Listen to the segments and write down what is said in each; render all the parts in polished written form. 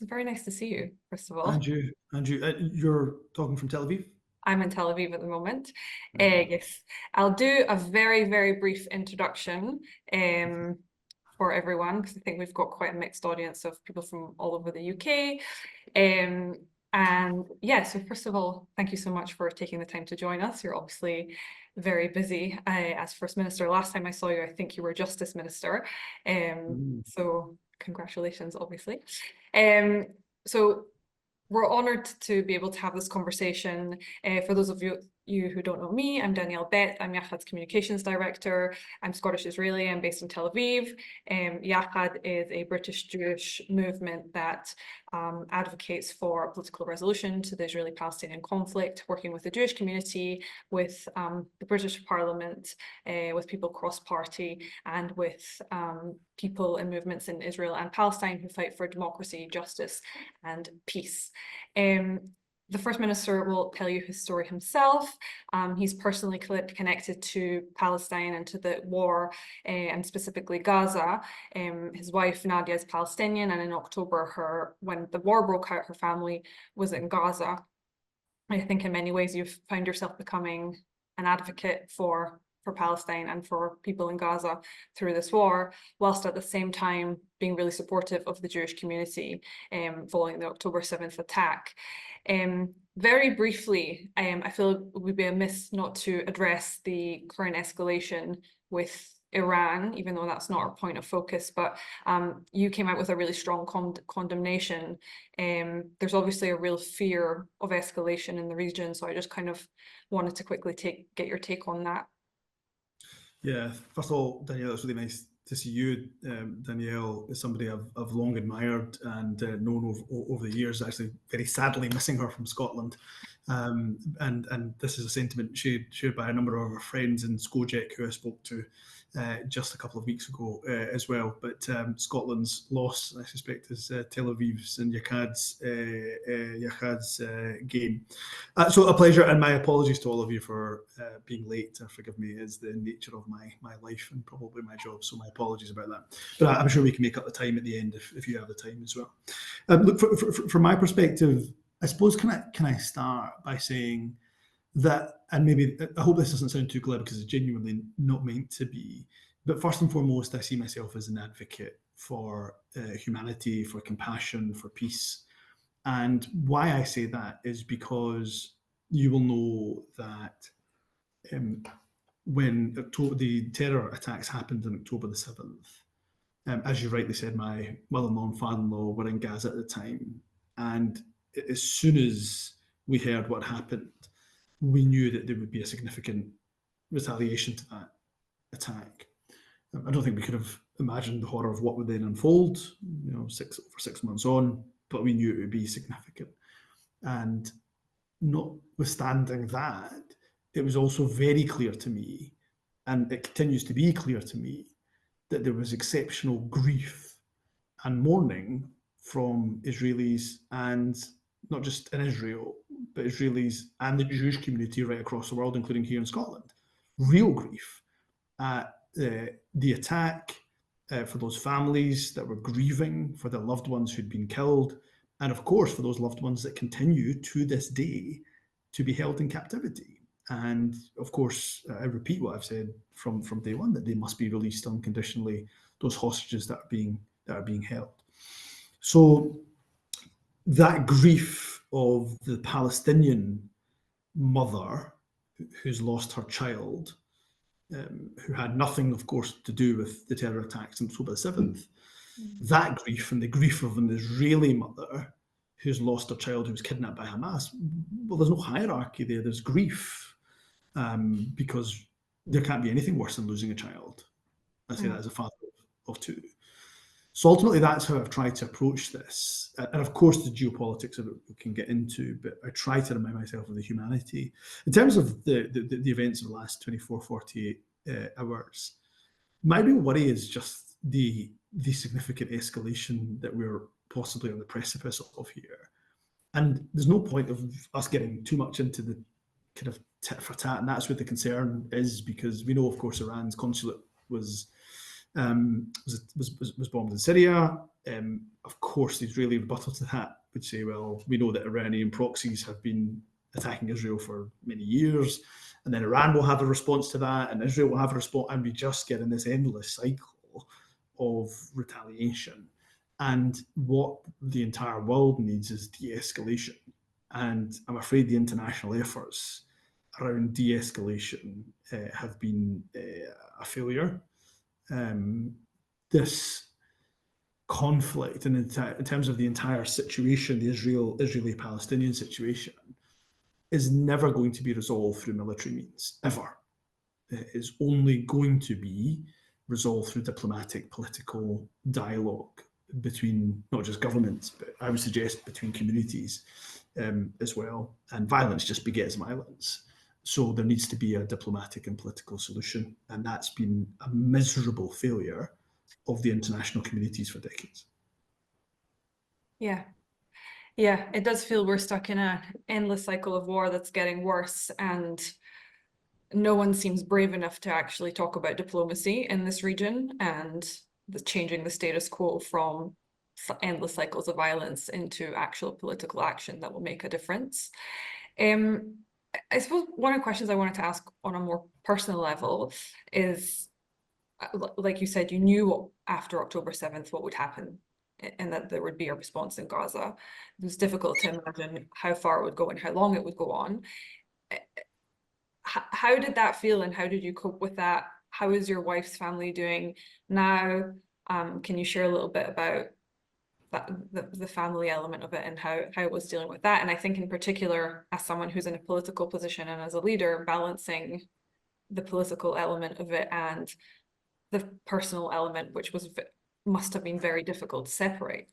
It's very nice to see you, first of all. And you're talking from Tel Aviv? I'm in Tel Aviv at the moment. Right. Yes, I'll do a very, very brief introduction for everyone, because I think we've got quite a mixed audience of people from all over the UK. And yeah, so first of all, thank you so much for taking the time to join us. You're obviously very busy as First Minister. Last time I saw you, I think you were Justice Minister. So congratulations, obviously. So we're honoured to be able to have this conversation. For those of you who don't know me, I'm Danielle Bett. I'm Yachad's Communications Director. I'm Scottish-Israeli. I'm based in Tel Aviv. Yachad is a British-Jewish movement that advocates for a political resolution to the Israeli-Palestinian conflict, working with the Jewish community, with the British Parliament, with people cross-party, and with people and movements in Israel and Palestine who fight for democracy, justice, and peace. The First Minister will tell you his story himself. He's personally connected to Palestine and to the war, and specifically Gaza. His wife Nadia is Palestinian, and in October, when the war broke out, her family was in Gaza. I think in many ways you've found yourself becoming an advocate for Palestine and for people in Gaza through this war, whilst at the same time being really supportive of the Jewish community following the October 7th attack. Very briefly, I feel it would be amiss not to address the current escalation with Iran, even though that's not our point of focus, but you came out with a really strong condemnation. There's obviously a real fear of escalation in the region, so I just kind of wanted to quickly get your take on that. Yeah, first of all, Danielle, it's really nice to see you. Danielle is somebody I've long admired and known over the years, actually very sadly missing her from Scotland. And this is a sentiment shared by a number of our friends in Skojek who I spoke to just a couple of weeks ago as well. But Scotland's loss, I suspect, is Tel Aviv's and Yachad's gain. So a pleasure, and my apologies to all of you for being late. Forgive me, is the nature of my life and probably my job, so my apologies about that. But I'm sure we can make up the time at the end if you have the time as well. Look, from my perspective, I suppose can I start by saying that, and maybe I hope this doesn't sound too glib because it's genuinely not meant to be, but first and foremost, I see myself as an advocate for humanity, for compassion, for peace. And why I say that is because you will know that when the terror attacks happened on October the 7th, as you rightly said, my mother-in-law and father-in-law were in Gaza at the time. And as soon as we heard what happened, we knew that there would be a significant retaliation to that attack. I don't think we could have imagined the horror of what would then unfold, over 6 months on, but we knew it would be significant. And notwithstanding that, it was also very clear to me, and it continues to be clear to me, that there was exceptional grief and mourning from Israelis, and not just in Israel, but Israelis and the Jewish community right across the world, including here in Scotland. Real grief at the attack, for those families that were grieving for their loved ones who'd been killed, and of course for those loved ones that continue to this day to be held in captivity. And of course, I repeat what I've said from day one, that they must be released unconditionally, those hostages that are being held. So that grief of the Palestinian mother who's lost her child, who had nothing, of course, to do with the terror attacks on October 7th, that grief, and the grief of an Israeli mother who's lost her child who was kidnapped by Hamas, well, there's no hierarchy there. There's grief, because there can't be anything worse than losing a child. I say that as a father of two. So ultimately, that's how I've tried to approach this. And of course, the geopolitics of it we can get into, but I try to remind myself of the humanity. In terms of the events of the last 24, 48 hours, my real worry is just the significant escalation that we're possibly on the precipice of here. And there's no point of us getting too much into the kind of tit for tat, and that's what the concern is, because we know, of course, Iran's consulate was bombed in Syria. Of course, the Israeli rebuttal to that would say, well, we know that Iranian proxies have been attacking Israel for many years, and then Iran will have a response to that, and Israel will have a response, and we just get in this endless cycle of retaliation. And what the entire world needs is de-escalation. And I'm afraid the international efforts around de-escalation have been a failure. This conflict, and in terms of the entire situation, the Israeli-Palestinian situation, is never going to be resolved through military means, ever. It is only going to be resolved through diplomatic, political dialogue between not just governments, but I would suggest between communities as well. And violence just begets violence. So there needs to be a diplomatic and political solution. And that's been a miserable failure of the international communities for decades. Yeah. Yeah, it does feel we're stuck in an endless cycle of war that's getting worse, and no one seems brave enough to actually talk about diplomacy in this region and changing the status quo from endless cycles of violence into actual political action that will make a difference. I suppose one of the questions I wanted to ask on a more personal level is, like you said, you knew after October 7th what would happen and that there would be a response in Gaza. It was difficult to imagine how far it would go and how long it would go on. How did that feel, and how did you cope with that? How is your wife's family doing now? Can you share a little bit about that, the family element of it, and how it was dealing with that? And I think in particular, as someone who's in a political position and as a leader, balancing the political element of it and the personal element, which must have been very difficult to separate.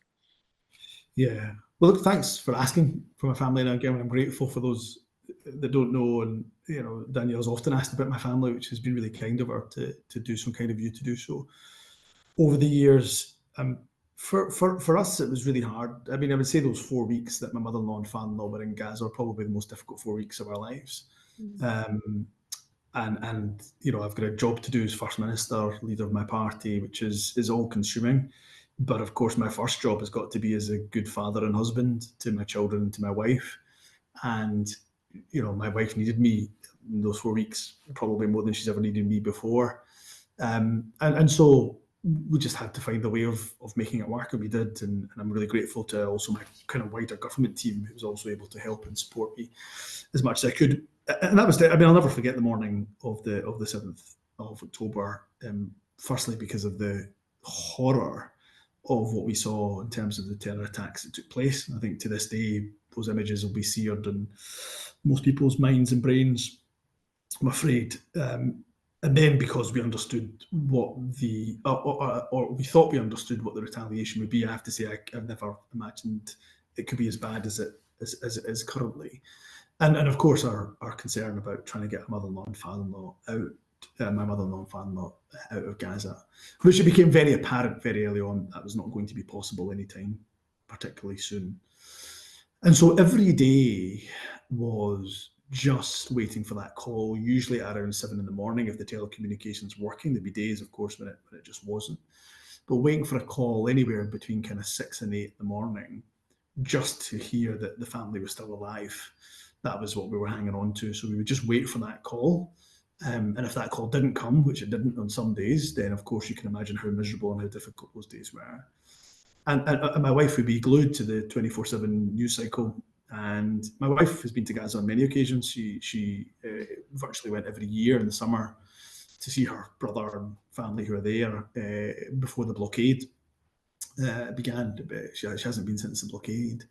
Yeah. Well, look, thanks for asking for my family. And again, I'm grateful for those that don't know. And, you know, Danielle's often asked about my family, which has been really kind of her to do some kind of you to do so over the years. For us, it was really hard. I mean, I would say those 4 weeks that my mother-in-law and father-in-law were in Gaza are probably the most difficult 4 weeks of our lives. And you know, I've got a job to do as First Minister, leader of my party, which is all consuming. But of course, my first job has got to be as a good father and husband to my children and to my wife. And, you know, my wife needed me in those 4 weeks, probably more than she's ever needed me before. And so we just had to find a way of making it work, and we did. And I'm really grateful to also my kind of wider government team, who was also able to help and support me as much as I could. And that was I mean, I'll never forget the morning of the 7th of October. Firstly, because of the horror of what we saw in terms of the terror attacks that took place. I think to this day, those images will be seared in most people's minds and brains, I'm afraid. And then because we understood what or we thought we understood what the retaliation would be, I have to say I've never imagined it could be as bad as it is currently. And of course our concern about trying to get my mother-in-law and father-in-law out of Gaza, which it became very apparent very early on that was not going to be possible anytime particularly soon. And so every day was just waiting for that call, usually at around 7 in the morning if the telecommunications working. There'd be days, of course, when it just wasn't. But waiting for a call anywhere between kind of 6 and 8 in the morning, just to hear that the family was still alive. That was what we were hanging on to. So we would just wait for that call. And if that call didn't come, which it didn't on some days, then of course you can imagine how miserable and how difficult those days were. And my wife would be glued to the 24/7 news cycle. And my wife has been to Gaza on many occasions. She virtually went every year in the summer to see her brother and family who are there before the blockade began. She hasn't been since the blockade.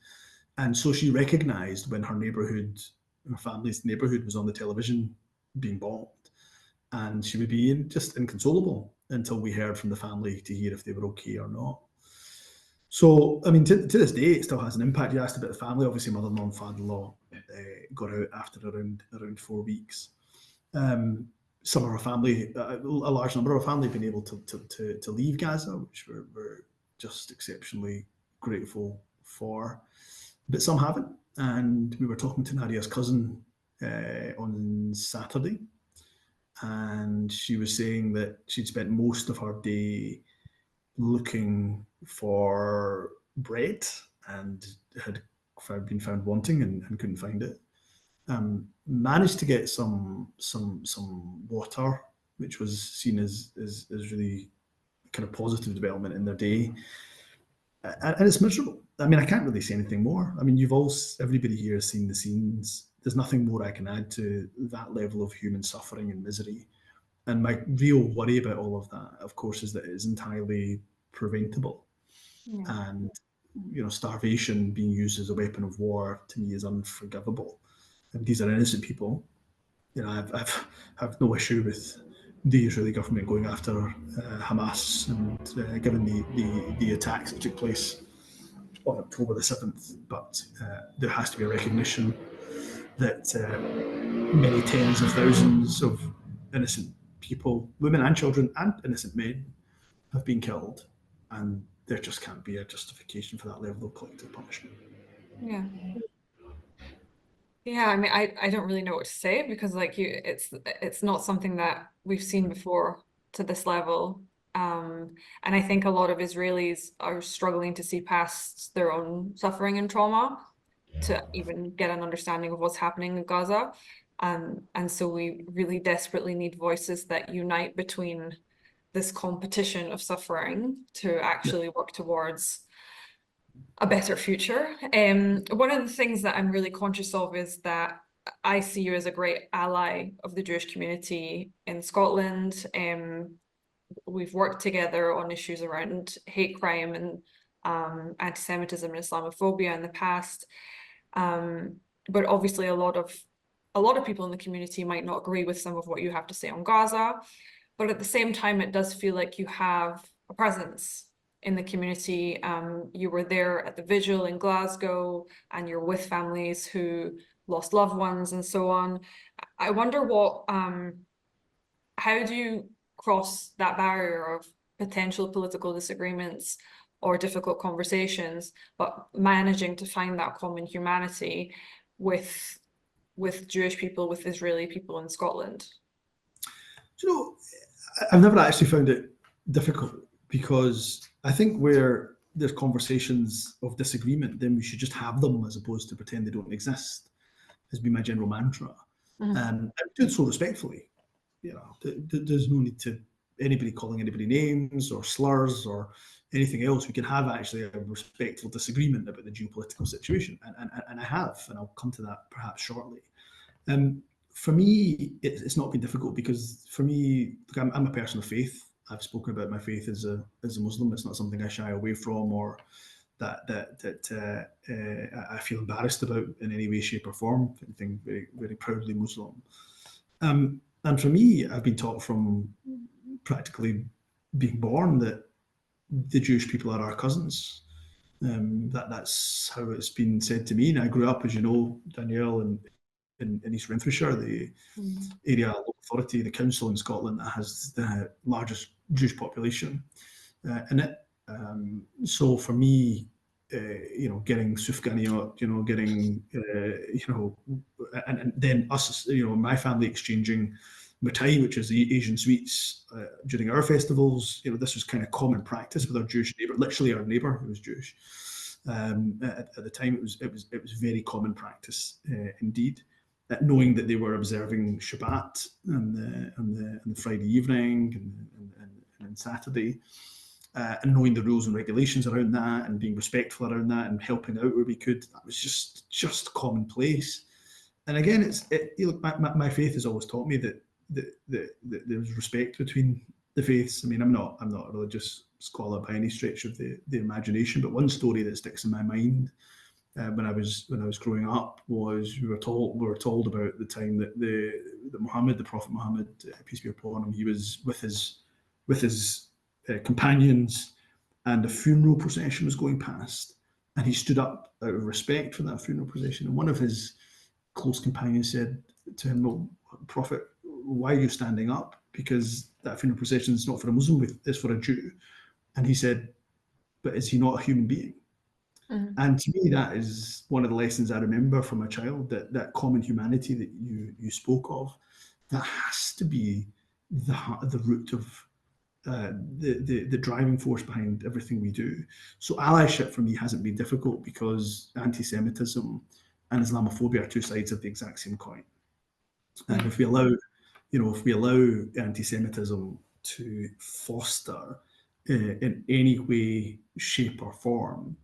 And so she recognised when her neighbourhood, her family's neighbourhood, was on the television being bombed. And she would be just inconsolable until we heard from the family to hear if they were okay or not. So, I mean, to this day, it still has an impact. You asked about the family. Obviously, mother-in-law and father-in-law got out after around 4 weeks. Some of our family, a large number of our family, have been able to leave Gaza, which we're just exceptionally grateful for. But some haven't. And we were talking to Nadia's cousin on Saturday, and she was saying that she'd spent most of her day looking for bread and had been found wanting and couldn't find it. Managed to get some water, which was seen as really kind of positive development in their day. And it's miserable. I mean, I can't really say anything more. I mean, everybody here has seen the scenes. There's nothing more I can add to that level of human suffering and misery. And my real worry about all of that, of course, is that it is entirely preventable. Yeah. And starvation being used as a weapon of war to me is unforgivable. And these are innocent people. I've have no issue with the Israeli government going after Hamas and given the attacks that took place on October the 7th, but there has to be a recognition that many tens of thousands of innocent people, women and children and innocent men, have been killed, and there just can't be a justification for that level of collective punishment. Yeah. Yeah, I mean, I don't really know what to say because it's not something that we've seen before to this level. And I think a lot of Israelis are struggling to see past their own suffering and trauma to even get an understanding of what's happening in Gaza. And so we really desperately need voices that unite between this competition of suffering to actually work towards a better future. One of the things that I'm really conscious of is that I see you as a great ally of the Jewish community in Scotland. We've worked together on issues around hate crime and antisemitism and Islamophobia in the past. But obviously a lot of people in the community might not agree with some of what you have to say on Gaza. But at the same time, it does feel like you have a presence in the community. You were there at the vigil in Glasgow, and you're with families who lost loved ones and so on. I wonder how do you cross that barrier of potential political disagreements or difficult conversations, but managing to find that common humanity with Jewish people, with Israeli people in Scotland? I've never actually found it difficult because I think where there's conversations of disagreement, then we should just have them as opposed to pretend they don't exist, has been my general mantra. And do it so respectfully. There's no need to anybody calling anybody names or slurs or anything else. We can have actually a respectful disagreement about the geopolitical situation, and I have, and I'll come to that perhaps shortly. For me, it's not been difficult because for me, look, I'm a person of faith. I've spoken about my faith as a Muslim. It's not something I shy away from or that I feel embarrassed about in any way, shape, or form. If anything, very, very proudly Muslim. And for me, I've been taught from practically being born that the Jewish people are our cousins. That's how it's been said to me. And I grew up, as you know, Danielle, in East Renfrewshire, the area local authority, the council in Scotland that has the largest Jewish population in it. So for me, getting Sufganiyot, getting, and then us, my family exchanging mitai, which is the Asian sweets, during our festivals. This was kind of common practice with our Jewish neighbour, literally our neighbour who was Jewish. At the time, it was very common practice indeed. Knowing that they were observing Shabbat on the Friday evening and Saturday, and knowing the rules and regulations around that, and being respectful around that, and helping out where we could, that was just commonplace. And again, my faith has always taught me that there's respect between the faiths. I mean, I'm not a religious scholar by any stretch of the imagination, but one story that sticks in my mind. When I was growing up, was we were told about the time that the Prophet Muhammad, peace be upon him, he was with his companions, and a funeral procession was going past, and he stood up out of respect for that funeral procession. And one of his close companions said to him, "Well, Prophet, why are you standing up? Because that funeral procession is not for a Muslim, it's for a Jew." And he said, "But is he not a human being?" And to me, that is one of the lessons I remember from a child, that common humanity that you spoke of, that has to be the root of the driving force behind everything we do. So allyship for me hasn't been difficult because anti-Semitism and Islamophobia are two sides of the exact same coin. And if we allow, anti-Semitism to foster in any way, shape, or form,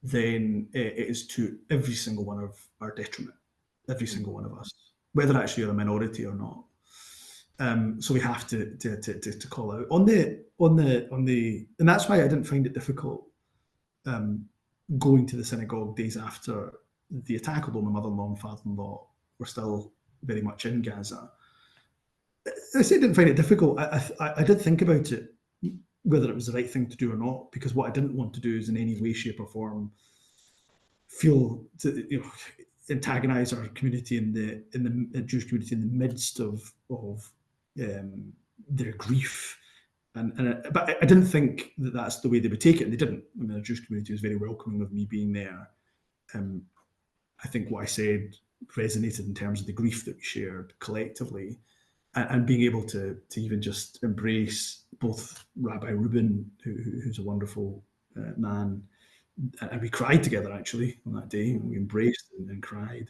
then it is to every single one of our detriment, every single one of us, whether actually you're a minority or not. So we have to call out on the, and that's why I didn't find it difficult going to the synagogue days after the attack, although my mother-in-law and father-in-law were still very much in Gaza. I say I didn't find it difficult. I did think about it, whether it was the right thing to do or not, because what I didn't want to do is in any way, shape, or form feel to antagonize our community in the Jewish community in the midst of their grief. But I didn't think that that's the way they would take it, and they didn't. I mean, the Jewish community was very welcoming of me being there. I think what I said resonated in terms of the grief that we shared collectively, and being able to even just embrace both Rabbi Reuben, who's a wonderful man, and we cried together actually on that day. We embraced and cried,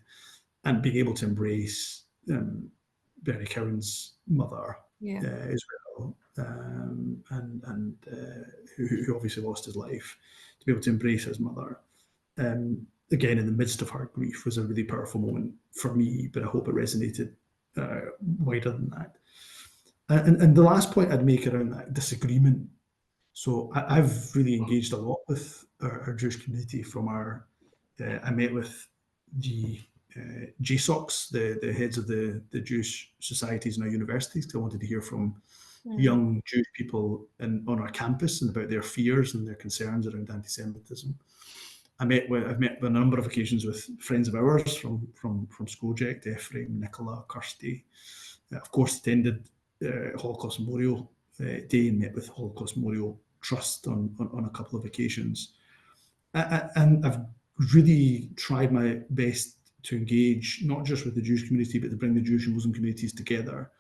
and being able to embrace Bernie Cowan's mother as well, and who obviously lost his life. To be able to embrace his mother, again in the midst of her grief, was a really powerful moment for me. But I hope it resonated wider than that. And the last point I'd make around that disagreement. So I've really engaged a lot with our Jewish community from our. I met with the JSOCs, the heads of the Jewish societies in our universities, because I wanted to hear from young Jewish people on our campus and about their fears and their concerns around anti-Semitism. I've met on a number of occasions with friends of ours from Skoject, Ephraim, Nicola, Kirsty. Of course, attended Holocaust Memorial Day and met with Holocaust Memorial Trust on a couple of occasions. And I've really tried my best to engage, not just with the Jewish community, but to bring the Jewish and Muslim communities together.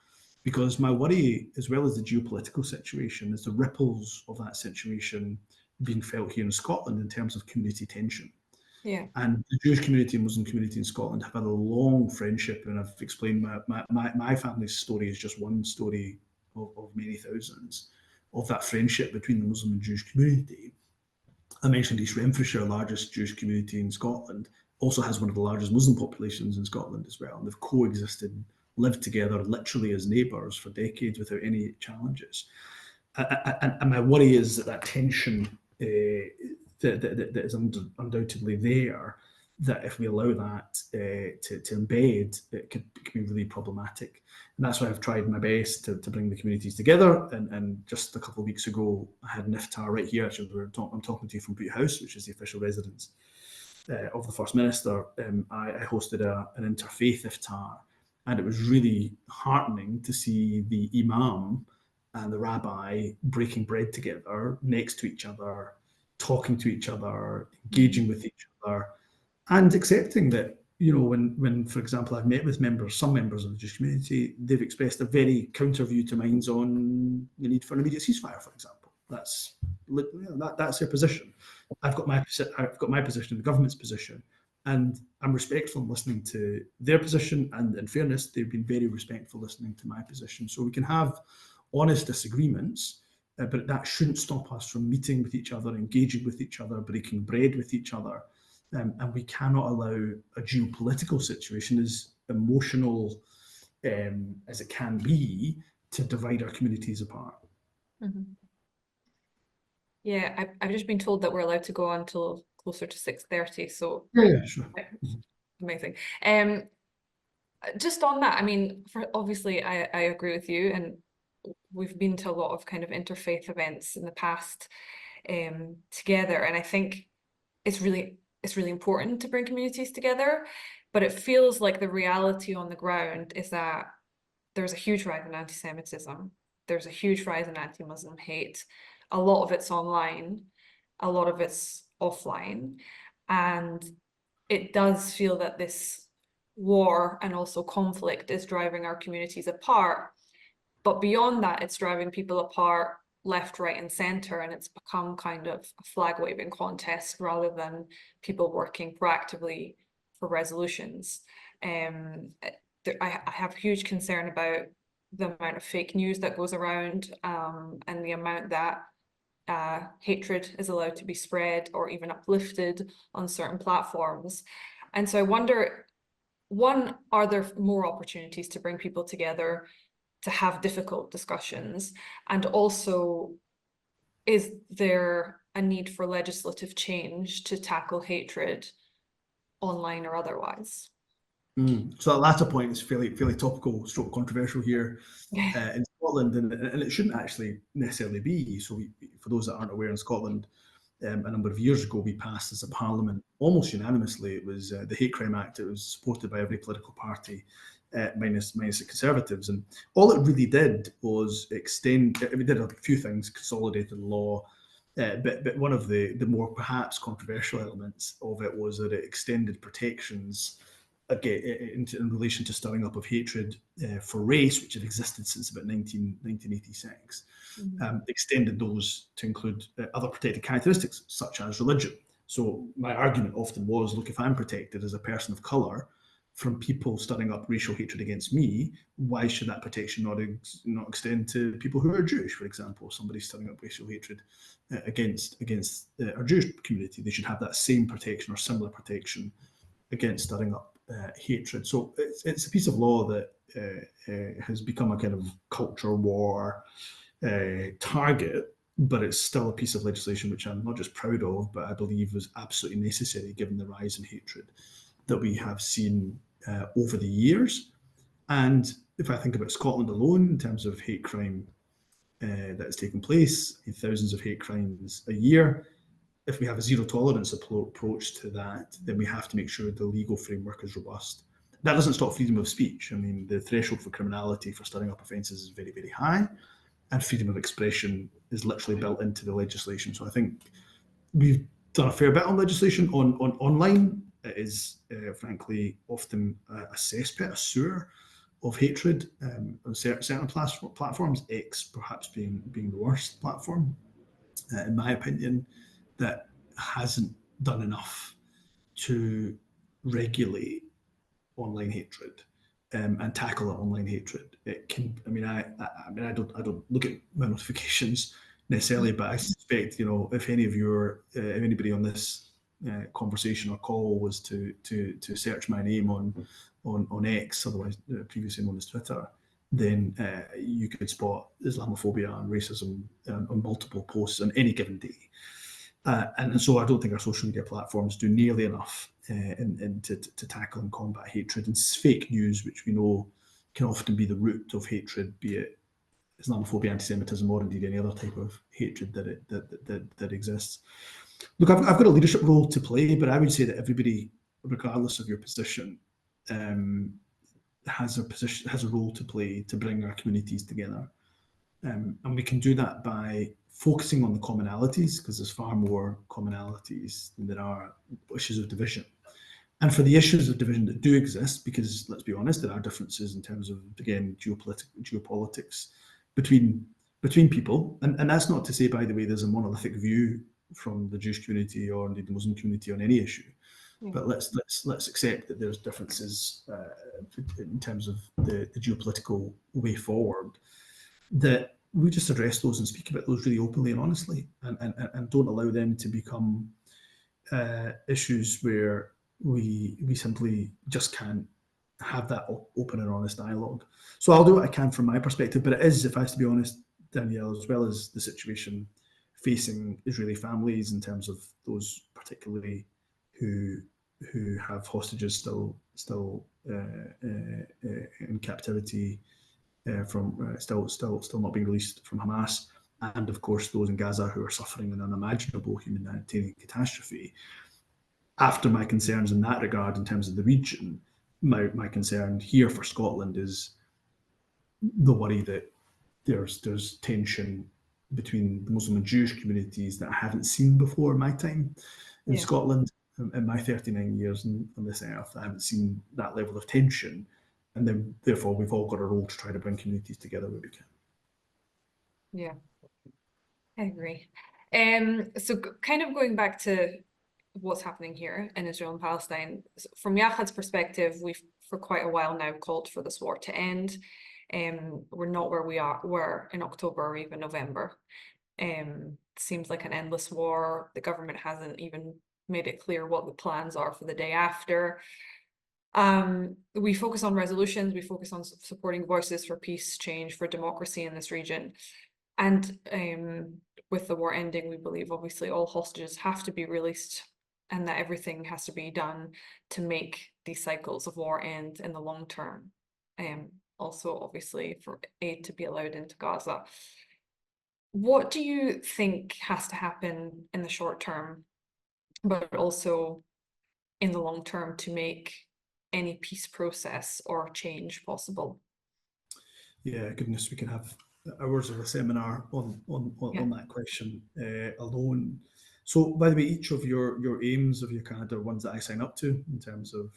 Because my worry, as well as the geopolitical situation, is the ripples of that situation being felt here in Scotland in terms of community tension. Yeah. And the Jewish community and Muslim community in Scotland have had a long friendship, and I've explained my family's story is just one story of many thousands of that friendship between the Muslim and Jewish community. I mentioned East Renfrewshire, largest Jewish community in Scotland, also has one of the largest Muslim populations in Scotland as well. And they've coexisted, lived together literally as neighbours for decades without any challenges. And my worry is that tension that is undoubtedly there, that if we allow that to embed, it could be really problematic. And that's why I've tried my best to bring the communities together. And just a couple of weeks ago, I had an iftar right here. Actually, I'm talking to you from Bute House, which is the official residence of the First Minister. I hosted an interfaith iftar, and it was really heartening to see the imam and the rabbi breaking bread together next to each other, talking to each other, engaging with each other, and accepting that, when, for example, I've met with some members of the Jewish community, they've expressed a very counter view to mine on the need for an immediate ceasefire, for example. That's their position. I've got my position, the government's position, and I'm respectful in listening to their position. And in fairness, they've been very respectful listening to my position. So we can have honest disagreements, but that shouldn't stop us from meeting with each other, engaging with each other, breaking bread with each other. And we cannot allow a geopolitical situation, as emotional as it can be, to divide our communities apart. Mm-hmm. Yeah, I've just been told that we're allowed to go on till closer to 6:30, so yeah, sure. Amazing. Just on that, I mean, obviously I agree with you, and we've been to a lot of kind of interfaith events in the past together, and I think it's really important to bring communities together, but it feels like the reality on the ground is that there's a huge rise in anti-Semitism. There's a huge rise in anti-Muslim hate. A lot of it's online, a lot of it's offline, and it does feel that this war and also conflict is driving our communities apart. But beyond that, it's driving people apart left, right, and center, and it's become kind of a flag waving contest rather than people working proactively for resolutions. I have huge concern about the amount of fake news that goes around, and the amount that hatred is allowed to be spread or even uplifted on certain platforms. And so I wonder, one, are there more opportunities to bring people together to have difficult discussions? And also, is there a need for legislative change to tackle hatred online or otherwise? So that latter point is fairly topical, stroke controversial here in Scotland, and it shouldn't actually necessarily be. So, for those that aren't aware, in Scotland, a number of years ago, we passed as a parliament almost unanimously. It was the Hate Crime Act. It was supported by every political party, minus the Conservatives, and all it really did was extend. It did a few things: consolidated the law. But one of the more perhaps controversial elements of it was that it extended protections again in relation to stirring up of hatred for race, which had existed since about 1986, extended those to include other protected characteristics, such as religion. So my argument often was, look, if I'm protected as a person of colour from people stirring up racial hatred against me, why should that protection not extend to people who are Jewish, for example? Somebody stirring up racial hatred against our Jewish community, they should have that same protection or similar protection against stirring up hatred. So it's a piece of law that has become a kind of culture war target, but it's still a piece of legislation which I'm not just proud of, but I believe was absolutely necessary given the rise in hatred that we have seen over the years. And if I think about Scotland alone, in terms of hate crime that has taken place, thousands of hate crimes a year, if we have a zero tolerance approach to that, then we have to make sure the legal framework is robust. That doesn't stop freedom of speech. I mean, the threshold for criminality for stirring up offences is very, very high, and freedom of expression is literally built into the legislation. So I think we've done a fair bit on legislation on online. It is frankly often a cesspit, a sewer of hatred on certain platforms. X perhaps being the worst platform, in my opinion, that hasn't done enough to regulate online hatred and tackle online hatred. It can. I mean, I don't look at my notifications necessarily, but I suspect, if any of if anybody on this conversation or call was to search my name on X, otherwise previously known as Twitter, then you could spot Islamophobia and racism on multiple posts on any given day. And so I don't think our social media platforms do nearly enough to tackle and combat hatred and fake news, which we know can often be the root of hatred, be it Islamophobia, antisemitism, or indeed any other type of hatred that exists. Look, I've got a leadership role to play, but I would say that everybody, regardless of your position, has a role to play to bring our communities together. And we can do that by focusing on the commonalities, because there's far more commonalities than there are issues of division. And for the issues of division that do exist, because let's be honest, there are differences in terms of, again, geopolitics between people. And that's not to say, by the way, there's a monolithic view from the Jewish community or indeed the Muslim community on any issue. But let's accept that there's differences in terms of the geopolitical way forward, that we just address those and speak about those really openly and honestly, and don't allow them to become issues where we simply just can't have that open and honest dialogue. So I'll do what I can from my perspective, but it is, if I have to be honest, Danielle, as well as the situation facing Israeli families in terms of those particularly who have hostages still in captivity from still not being released from Hamas, and of course those in Gaza who are suffering an unimaginable humanitarian catastrophe. After my concerns in that regard, in terms of the region, my concern here for Scotland is the worry that there's tension between the Muslim and Jewish communities that I haven't seen before in my time in Scotland. In my 39 years on this earth, I haven't seen that level of tension. And then, therefore, we've all got a role to try to bring communities together where we can. Yeah. I agree. So kind of going back to what's happening here in Israel and Palestine, from Yachad's perspective, we've for quite a while now called for this war to end. We're not where were in October or even November. Seems like an endless war. The government hasn't even made it clear what the plans are for the day after. We focus on resolutions, we focus on supporting voices for peace, change, for democracy in this region. And with the war ending, we believe obviously all hostages have to be released and that everything has to be done to make these cycles of war end in the long term. Also, obviously, for aid to be allowed into Gaza. What do you think has to happen in the short term, but also in the long term to make any peace process or change possible? Yeah, goodness, we can have hours of a seminar on that question alone. So, by the way, each of your aims of your kind are ones that I sign up to in terms of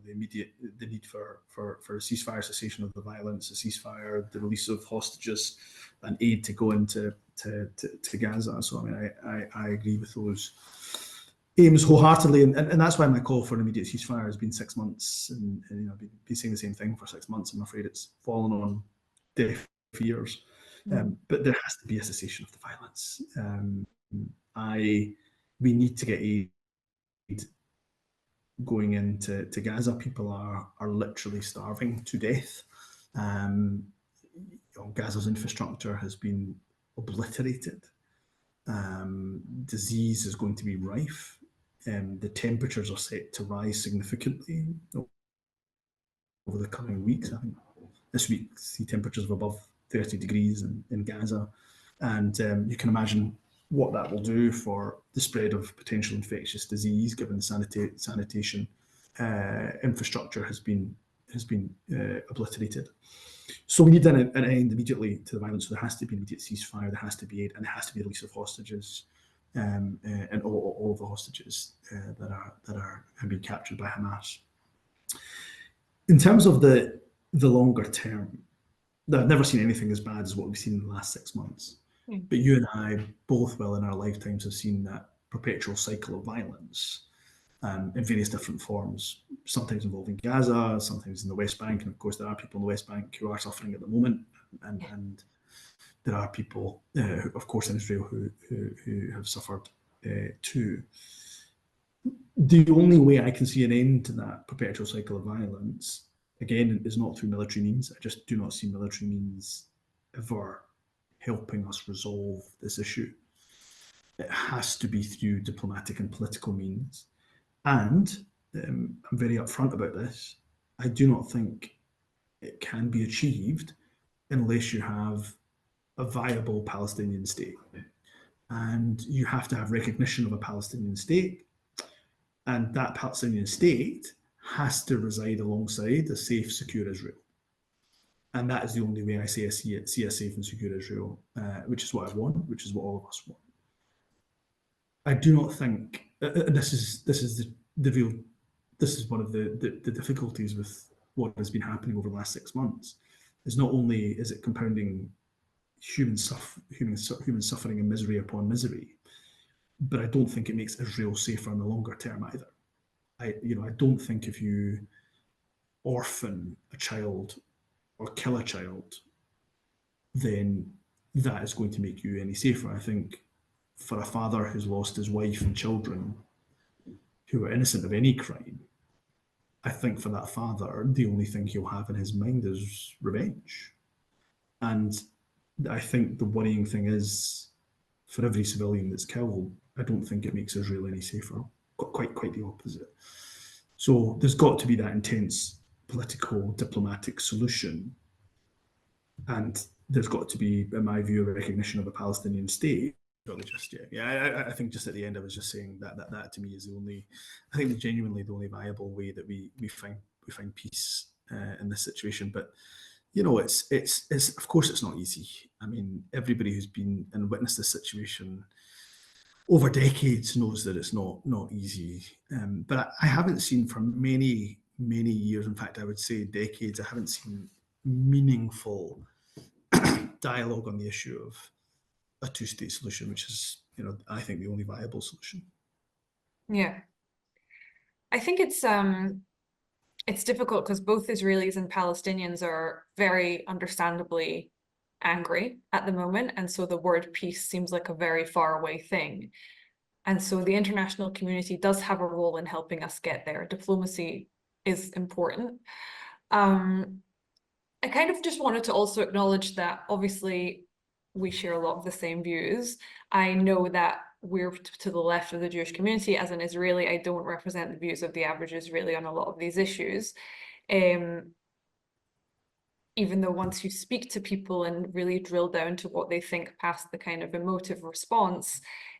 the need for a ceasefire, cessation of the violence, a ceasefire, the release of hostages, and aid to go into to Gaza. So, I mean, I agree with those aims wholeheartedly, and that's why my call for an immediate ceasefire has been 6 months, and I've been saying the same thing for 6 months. I'm afraid it's fallen on deaf ears, but there has to be a cessation of the violence. We need to get aid going into Gaza. People are literally starving to death. Gaza's infrastructure has been obliterated. Disease is going to be rife. The temperatures are set to rise significantly over the coming weeks. I think this week see temperatures of above 30 degrees in Gaza, and you can imagine what that will do for the spread of potential infectious disease, given the sanitation infrastructure has been obliterated. So we need an end immediately to the violence. So there has to be an immediate ceasefire, there has to be aid, and there has to be a release of hostages, and all of the hostages that have been captured by Hamas. In terms of the longer term, I've never seen anything as bad as what we've seen in the last 6 months. But you and I both in our lifetimes have seen that perpetual cycle of violence in various different forms, sometimes involving Gaza, sometimes in the West Bank. And of course, there are people in the West Bank who are suffering at the moment. And there are people, of course, in Israel who have suffered too. The only way I can see an end to that perpetual cycle of violence, again, is not through military means. I just do not see military means ever helping us resolve this issue. It has to be through diplomatic and political means. And I'm very upfront about this. I do not think it can be achieved unless you have a viable Palestinian state. And you have to have recognition of a Palestinian state. And that Palestinian state has to reside alongside a safe, secure Israel. And that is the only way I see a safe and secure Israel, which is what I want, which is what all of us want. I do not think this is one of the difficulties with what has been happening over the last 6 months. Is not only is it compounding human suffering and misery upon misery, but I don't think it makes Israel safer in the longer term either. I don't think if you orphan a child or kill a child, then that is going to make you any safer. I think for a father who's lost his wife and children who are innocent of any crime, I think for that father, the only thing he'll have in his mind is revenge. And I think the worrying thing is, for every civilian that's killed, I don't think it makes Israel any safer. Quite the opposite. So there's got to be that intense political, diplomatic solution. And there's got to be, in my view, a recognition of a Palestinian state. I think just at the end I was just saying that to me is I think genuinely the only viable way that we find peace in this situation. But it's of course it's not easy. I mean, everybody who's been and witnessed this situation over decades knows that it's not easy. But I haven't seen for many years, in fact I would say decades, I haven't seen meaningful dialogue on the issue of a two-state solution, which is, I think the only viable solution. Yeah. I think it's difficult because both Israelis and Palestinians are very understandably angry at the moment, and so the word peace seems like a very far away thing. And so the international community does have a role in helping us get there. Diplomacy is important. I kind of just wanted to also acknowledge that obviously we share a lot of the same views. I know that we're to the left of the Jewish community. As an Israeli, I don't represent the views of the average Israeli on a lot of these issues. Even though once you speak to people and really drill down to what they think past the kind of emotive response,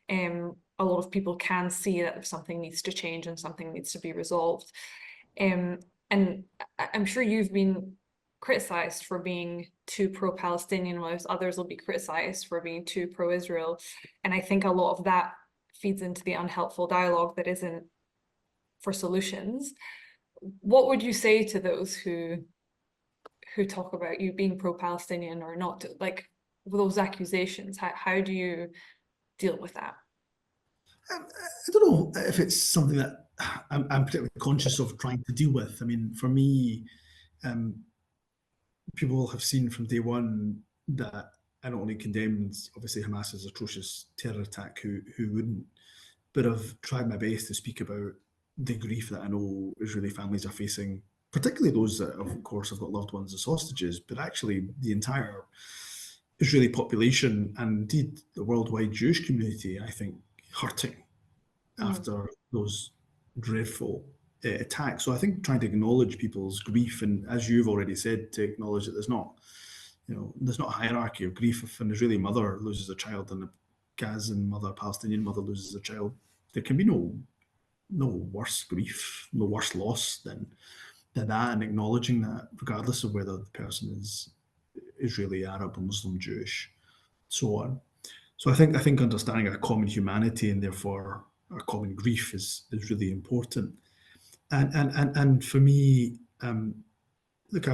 a lot of people can see that something needs to change and something needs to be resolved. And I'm sure you've been criticized for being too pro-Palestinian, whilst others will be criticized for being too pro-Israel. And I think a lot of that feeds into the unhelpful dialogue that isn't for solutions. What would you say to those who talk about you being pro-Palestinian or not, like those accusations? How do you deal with that? I don't know if it's something that I'm particularly conscious of trying to deal with. I mean, for me, people have seen from day one that I not only condemned, obviously, Hamas's atrocious terror attack, who wouldn't, but I've tried my best to speak about the grief that I know Israeli families are facing, particularly those that, of course, have got loved ones as hostages, but actually the entire Israeli population and indeed the worldwide Jewish community, I think, hurting after those dreadful attacks. So I think trying to acknowledge people's grief, and as you've already said, to acknowledge that there's not a hierarchy of grief. If an Israeli mother loses a child and a Gazan mother, Palestinian mother loses a child, there can be no worse grief, no worse loss than that, and acknowledging that, regardless of whether the person is Israeli, Arab, Muslim, Jewish, so on. So I think understanding our common humanity and therefore our common grief is really important. And for me, look,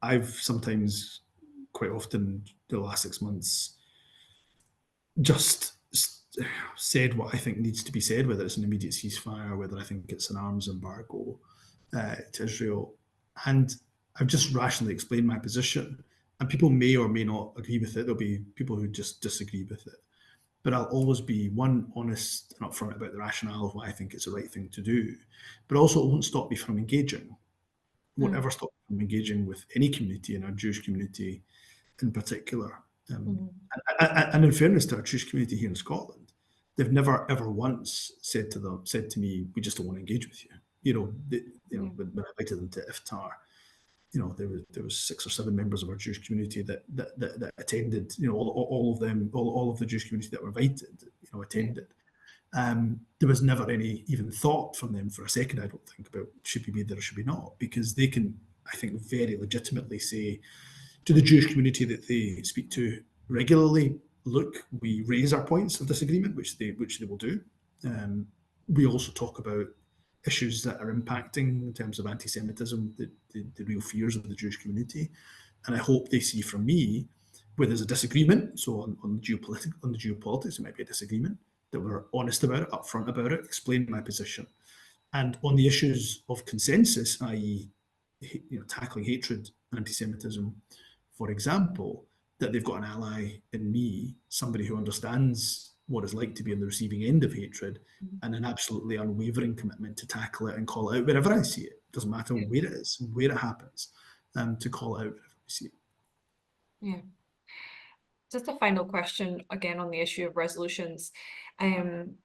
I've sometimes, quite often, the last 6 months, just said what I think needs to be said, whether it's an immediate ceasefire, whether I think it's an arms embargo to Israel, and I've just rationally explained my position. And people may or may not agree with it. There'll be people who just disagree with it. But I'll always be, one, honest and upfront about the rationale of why I think it's the right thing to do. But also, it won't stop me from engaging. Won't ever stop me from engaging with any community, and our Jewish community in particular. And in fairness to our Jewish community here in Scotland, they've never ever once said to me, "We just don't want to engage with you." When I invited them to iftar, there was 6 or 7 members of our Jewish community that attended. All of the Jewish community that were invited, attended. There was never any even thought from them for a second, I don't think, about should we be there or should we not, because they can, I think, very legitimately say to the Jewish community that they speak to regularly, look, we raise our points of disagreement, which they will do. We also talk about issues that are impacting in terms of antisemitism, the real fears of the Jewish community. And I hope they see from me where there's a disagreement. So on the geopolitics, there might be a disagreement, that we're honest about it, upfront about it, explain my position. And on the issues of consensus, i.e., tackling hatred, anti-Semitism, for example, that they've got an ally in me, somebody who understands what it's like to be on the receiving end of hatred, and an absolutely unwavering commitment to tackle it and call it out wherever I see it. Doesn't matter where it is, where it happens, to call it out wherever we see it. Yeah. Just a final question again on the issue of resolutions. I'm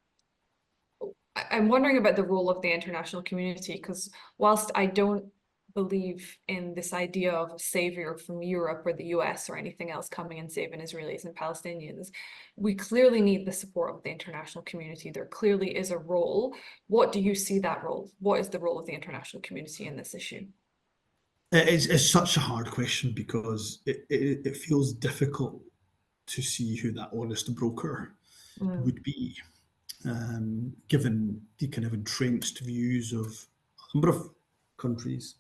wondering about the role of the international community, because whilst I don't believe in this idea of a savior from Europe or the US or anything else coming and saving Israelis and Palestinians, we clearly need the support of the international community. There clearly is a role. What do you see that role? What is the role of the international community in this issue? It's such a hard question because it feels difficult to see who that honest broker would be, given the kind of entrenched views of a number of countries.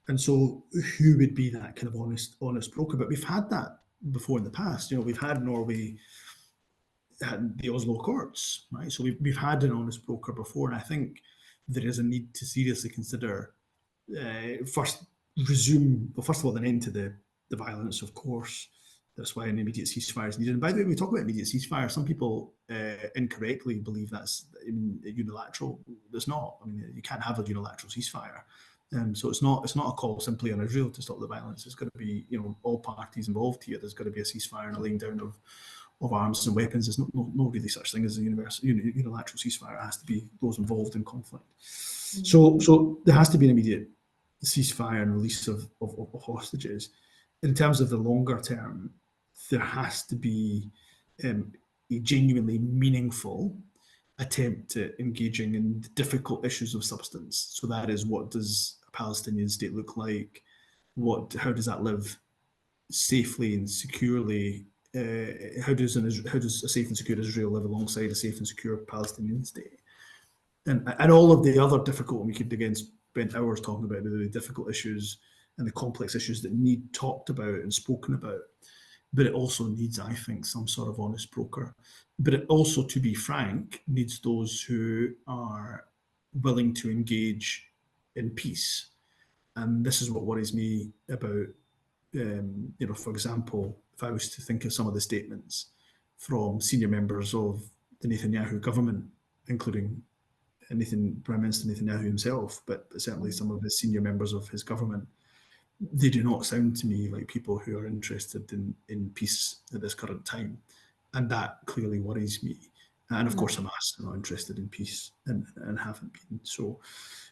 And so who would be that kind of honest broker? But we've had that before in the past. We've had Norway the Oslo Accords, right? So we've had an honest broker before, and I think there is a need to seriously consider first of all, an end to the violence, of course. That's why an immediate ceasefire is needed. And by the way, we talk about immediate ceasefire. Some people incorrectly believe that's unilateral. There's not. I mean, you can't have a unilateral ceasefire. So it's not a call simply on Israel to stop the violence. It's got to be, all parties involved here. There's got to be a ceasefire and a laying down of arms and weapons. There's no really such thing as a unilateral ceasefire. It has to be those involved in conflict. So there has to be an immediate ceasefire and release of hostages. In terms of the longer term, there has to be a genuinely meaningful attempt at engaging in the difficult issues of substance. So that is, what does a Palestinian state look like? How does that live safely and securely? How does a safe and secure Israel live alongside a safe and secure Palestinian state? And all of the other difficult, and we could again spend hours talking about the really difficult issues and the complex issues that need talked about and spoken about. But it also needs, I think, some sort of honest broker. But it also, to be frank, needs those who are willing to engage in peace. And this is what worries me about, for example, if I was to think of some of the statements from senior members of the Netanyahu government, including Prime Minister Netanyahu himself, but certainly some of the senior members of his government, they do not sound to me like people who are interested in peace at this current time. And that clearly worries me. And of course, Hamas are not interested in peace and haven't been. So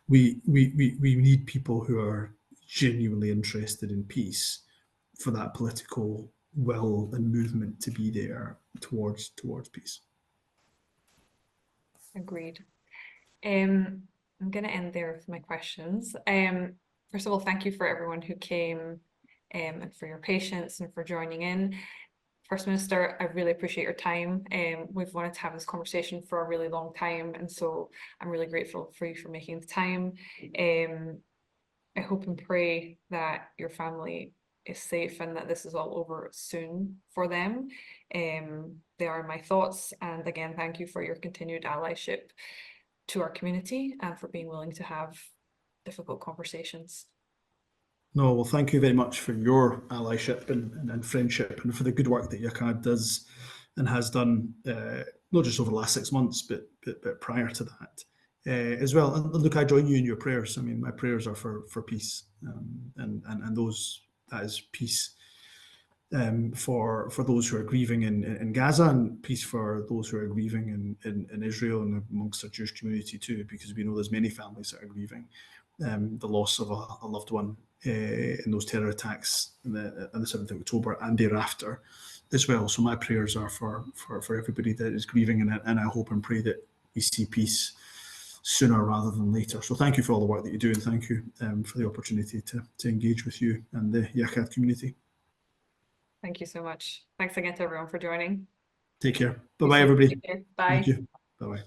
we need people who are genuinely interested in peace for that political will and movement to be there towards peace. Agreed. I'm going to end there with my questions. First of all, thank you for everyone who came and for your patience and for joining in. First Minister, I really appreciate your time. We've wanted to have this conversation for a really long time, and so I'm really grateful for you for making the time. I hope and pray that your family is safe and that this is all over soon for them. They are my thoughts, and again, thank you for your continued allyship to our community and for being willing to have difficult conversations. No, well, thank you very much for your allyship and friendship, and for the good work that Yakad does and has done, not just over the last 6 months, but prior to that as well. And look, I join you in your prayers. I mean, my prayers are for peace, and that is peace for those who are grieving in Gaza, and peace for those who are grieving in Israel and amongst our Jewish community too, because we know there's many families that are grieving the loss of a loved one in those terror attacks on the 7th of October and thereafter as well. So my prayers are for everybody that is grieving, and I hope and pray that we see peace sooner rather than later. So thank you for all the work that you do, and thank you for the opportunity to engage with you and the Yakad community. Thank you so much. Thanks again to everyone for joining. Take care. Bye-bye, everybody. Bye. Thank you. Bye-bye.